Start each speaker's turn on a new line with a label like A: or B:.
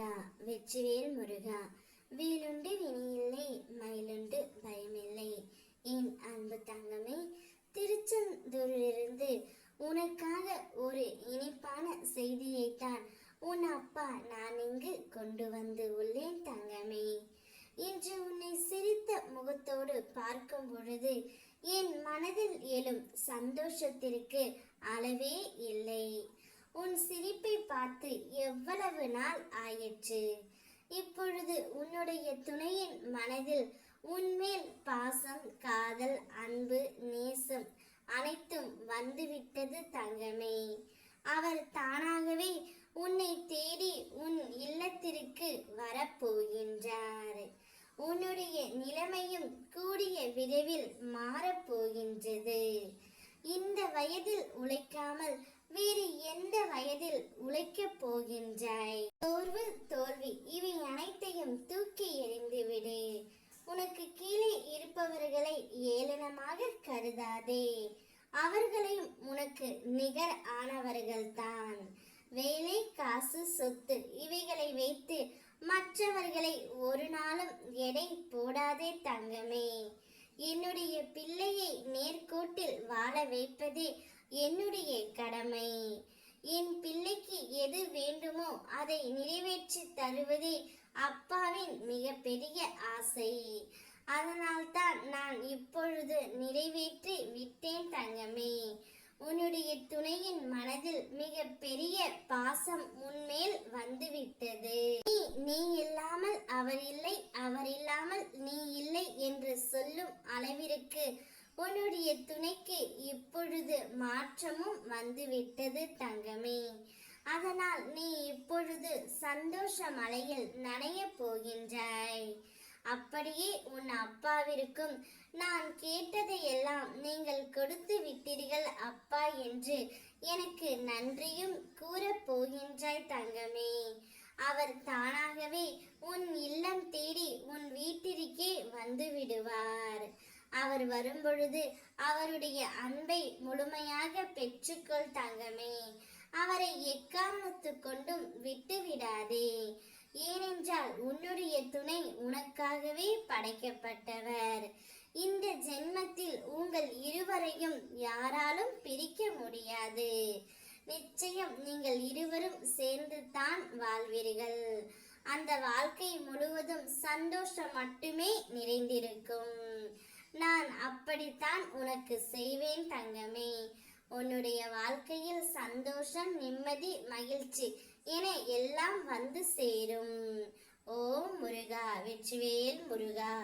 A: முருகா வெற்றிவேல் முருகா வேலுண்டு வினையில்லை மயிலுண்டு பயமில்லை. என் அன்பு தங்கமே, திருச்செந்தூரிலிருந்து உனக்காக ஒரு இனிப்பான செய்தியைத்தான் உன் அப்பா நான் இங்கு கொண்டு வந்து உள்ளேன் தங்கமே. இன்று உன்னை சிரித்த முகத்தோடு பார்க்கும் பொழுது என் மனதில் எழும் சந்தோஷத்திற்கு அளவே இல்லை. உன் சிரிப்பை பார்த்து எவ்வளவு நாள் ஆயிற்று. இப்பொழுது உன்னுடைய துணையின் மனதில் உன்மேல் பாசம், காதல், அன்பு, நேசம் அனைத்தும் வந்துவிட்டது தங்கமே. அவர் தானாகவே உன்னை தேடி உன் இல்லத்திற்கு வரப்போகின்றார். உன்னுடைய நிலைமையும் கூடிய விரைவில் மாறப்போகின்றது. இந்த வயதில் உழைக்காமல் வேறு எந்த வயதில் உழைக்கப் போகின்றாய்? சோர்வு, தோல்வி இவை அனைத்தையும் தூக்கி எறிந்துவிடு. உனக்கு கீழே இருப்பவர்களை ஏளனமாக கருதாதே. அவர்களையும் உனக்கு நிகர் ஆனவர்கள்தான். வேலை, காசு, சொத்து இவைகளை வைத்து மற்றவர்களை ஒரு நாளும் எடை போடாதே தங்கமே. என்னுடைய பிள்ளையை நேர்கோட்டில் வாழ வைப்பதே என்னுடைய கடமை. என் பிள்ளைக்கு எது வேண்டுமோ அதை நிறைவேற்றி தருவதே அப்பாவின் மிகப்பெரிய ஆசை. அதனால்தான் நான் இப்பொழுது நிறைவேற்றி விட்டேன் தங்கமே. உன்னுடைய துணையின் மனதில் மிக பெரிய பாசம் உன்மேல் வந்துவிட்டது. நீ இல்லாமல் அவர் இல்லை, அவர் இல்லாமல் நீ இல்லை என்று சொல்லும் அளவிற்கு உன்னுடைய துணைக்கு இப்பொழுது மாற்றமும் வந்துவிட்டது தங்கமே. அதனால் நீ இப்பொழுது சந்தோஷ மலையில் நனைய போகின்றாய். அப்படியே உன் அப்பாவிற்கும் நான் கேட்டதையெல்லாம் நீங்கள் கொடுத்து விட்டீர்கள் அப்பா என்று எனக்கு நன்றியும் கூறப் போகின்றாய் தங்கமே. அவர் தானாகவே உன் இல்லம் தேடி உன் வீட்டிற்கே வந்து விடுவார். அவர் வரும்பொழுது அவருடைய அன்பை முழுமையாக பெற்றுக்கொள் தங்கமே. அவரை எக்காரணத்து கொண்டும் விட்டு விடாதே. ஏனென்றால் உன்னுடைய துணை உனக்காகவே படைக்கப்பட்டவர். இந்த ஜென்மத்தில் உங்கள் இருவரையும் யாராலும் பிரிக்க முடியாது. நிச்சயம் நீங்கள் இருவரும் சேர்ந்து தான் வாழ்வீர்கள். அந்த வாழ்க்கை முழுவதும் சந்தோஷம் மட்டுமே நிறைந்திருக்கும். நான் அப்படித்தான் உனக்கு செய்வேன் தங்கமே. உன்னுடைய வாழ்க்கையில் சந்தோஷம், நிம்மதி, மகிழ்ச்சி என எல்லாம் வந்து சேரும். ஓம் முருகா வெற்றிவேல் முருகா.